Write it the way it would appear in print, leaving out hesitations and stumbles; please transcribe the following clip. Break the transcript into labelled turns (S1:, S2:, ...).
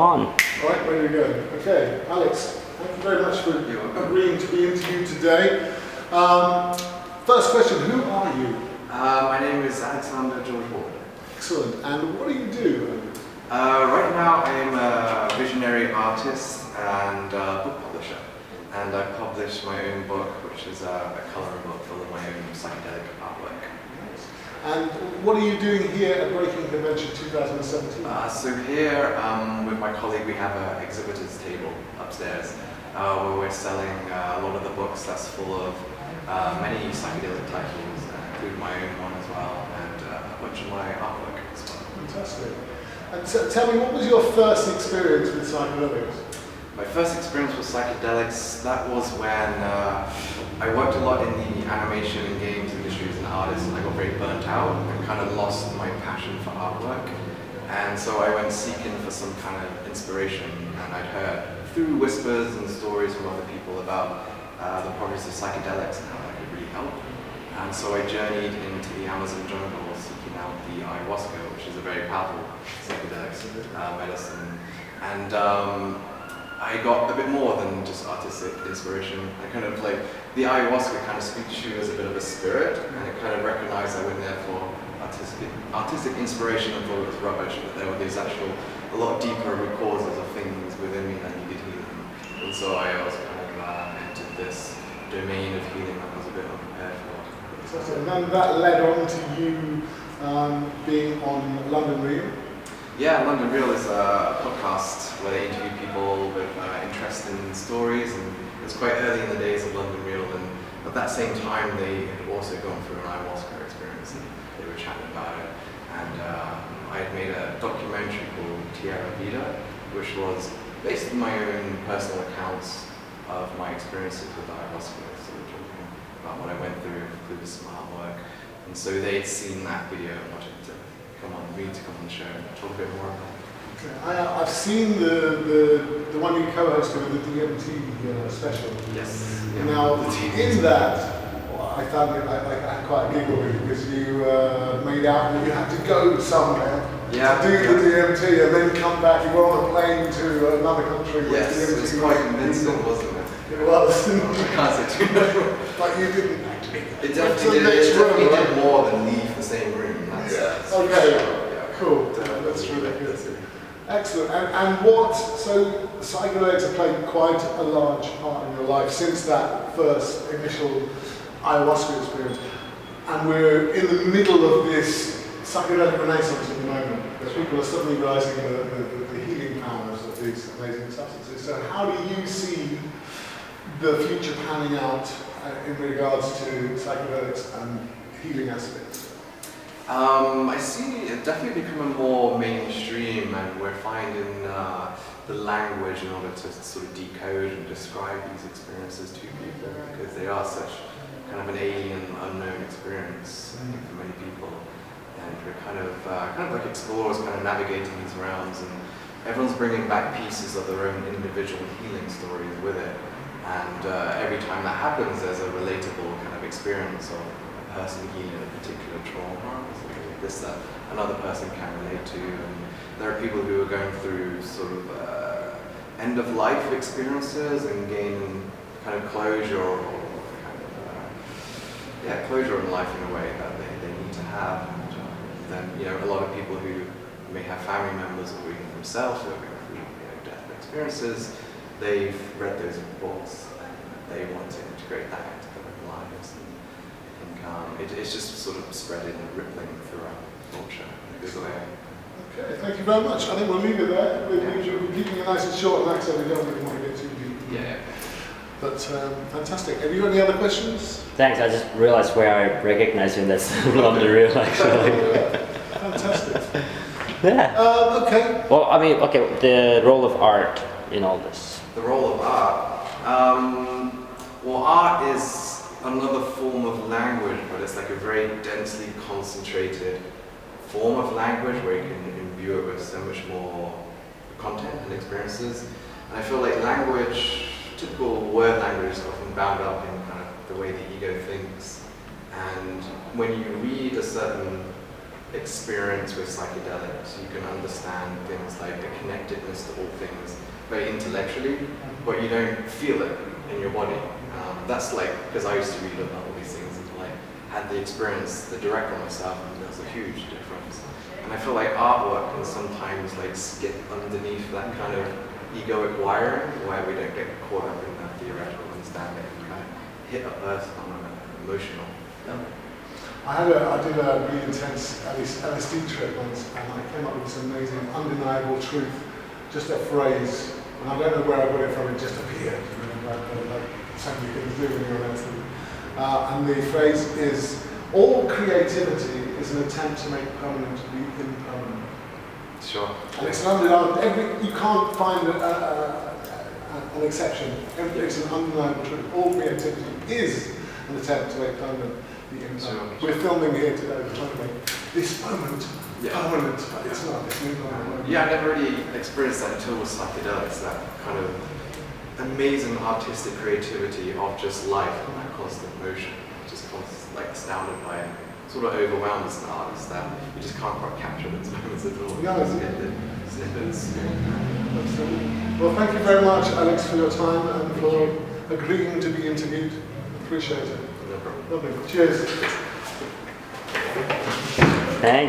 S1: On.
S2: All right, ready to go. Okay, Alex, thank you very much for agreeing to be interviewed today. First question, who are you?
S3: My name is Alexander George Ward.
S2: Excellent, and what do you do?
S3: Right now I'm a visionary artist and book publisher. And I published my own book, which is a colouring book full of my own psychedelic artwork.
S2: And what are you doing here at Breaking Convention 2017?
S3: So here, with my colleague, we have an exhibitor's table upstairs, where we're selling a lot of the books that's full of many psychedelic titles, including my own one as well, and a bunch of my artwork as well.
S2: Fantastic. And so, tell me, what was your first experience with psychedelics?
S3: My first experience with psychedelics, that was when I worked a lot in the animation and games industry as an artist, and I got very burnt out and kind of lost my passion for artwork. And so I went seeking for some kind of inspiration, and I'd heard through whispers and stories from other people about the progress of psychedelics and how that could really help. And so I journeyed into the Amazon jungle seeking out the ayahuasca, which is a very powerful psychedelic medicine. And I got a bit more than just artistic inspiration. I kind of like, the ayahuasca kind of speaks to you as a bit of a spirit, and it kind of recognized I went there for artistic inspiration and thought it was rubbish, but there were these actual, a lot deeper root causes of things within me that needed healing. And so I was kind of entered this domain of healing that I was a bit unprepared for.
S2: And then that led on to you being on London Real.
S3: Yeah, London Real is a podcast where they interview people with interesting stories, and it was quite early in the days of London Real, and at that same time they had also gone through an ayahuasca experience, and they were chatting about it. And I had made a documentary called Tierra Vida, which was based on my own personal accounts of my experiences with ayahuasca, so talking about what I went through, including some artwork. And so they'd seen that video and wanted to come on the show and talk a bit more about it.
S2: Okay. I've seen the one you co-hosted with the DMT special.
S3: Yes.
S2: Now, in that, I found it, I had quite a giggle with it, because you made out that you had to go somewhere to do the DMT and then come back. You were on a plane to another country with
S3: yes,
S2: DMT.
S3: it was quite convincing, wasn't it?
S2: It was.
S3: I can't say too much.
S2: But you didn't actually.
S3: It definitely did more than leave the same room. That's
S2: okay,
S3: yeah.
S2: Cool. That's really good. Excellent. And what, so psychedelics have played quite a large part in your life since that first initial ayahuasca experience. And we're in the middle of this psychedelic renaissance at the moment, where people are suddenly realizing the healing powers of these amazing substances. So how do you see the future panning out in regards to psychedelics and healing aspects?
S3: I see it definitely becoming more mainstream, and we're finding the language in order to sort of decode and describe these experiences to people, because they are such kind of an alien, unknown experience for many people. And we're kind of like explorers, kind of navigating these realms, and everyone's bringing back pieces of their own individual healing stories with it. And every time that happens, there's a relatable kind of experience of a person healing a particular trauma, this that another person can relate to. And there are people who are going through sort of end-of-life experiences and gaining kind of closure, or kind of closure in life in a way that they need to have. And then a lot of people who may have family members or even themselves who are going through death experiences, they've read those books and they want to integrate that into their own lives. And I think it's just sort of spreading and rippling throughout culture in a good way.
S2: Okay, thank you very much. I think we'll leave it there. We're keeping it nice and short, and like I said, we don't really want to get too deep.
S3: Yeah.
S2: But fantastic. Have you got any other questions?
S1: Thanks, I just realized where I recognize you, and that's London Real, actually.
S2: Fantastic.
S1: Yeah.
S2: Okay.
S1: Well, I mean, okay, the role of art in all this.
S3: The role of art. Well, art is another form of language, but it's like a very densely concentrated form of language where you can imbue it with so much more content and experiences. And I feel like language, typical word language, is often bound up in kind of the way the ego thinks. And when you read a certain experience with psychedelics, you can understand things like the connectedness to all things very intellectually, but you don't feel it in your body. That's like, because I used to read about all these things and like had the experience, the direct on myself, and there's a huge difference. And I feel like artwork can sometimes like skip underneath that kind of egoic wiring where we don't get caught up in that theoretical understanding and kind of hit a person on an emotional level.
S2: I did a really intense LSD trip once, and I came up with this amazing, undeniable truth, just a phrase, and I don't know where I got it from, it just appeared, like something you can do when you're on LSD. And the phrase is, all creativity is an attempt to make permanent the impermanent.
S3: Sure.
S2: And it's an undeniable, you can't find an exception. It's an undeniable truth. All creativity is an attempt to make permanent the impermanent.
S3: Sure.
S2: We're filming here today, we're trying to make this moment permanent, but it's not, it's an impermanent moment.
S3: Yeah, I never really experienced that until with psychedelics, that kind of amazing artistic creativity of just life and that constant motion. Just like astounded by it. Sort of overwhelmed as an artist that you just can't quite capture those moments at all.
S2: Yeah,
S3: You just get the snippets.
S2: Absolutely. Well, thank you very much, Alex, for your time and for agreeing to be interviewed. Appreciate it.
S3: No problem.
S2: Lovely. Cheers.
S1: Thank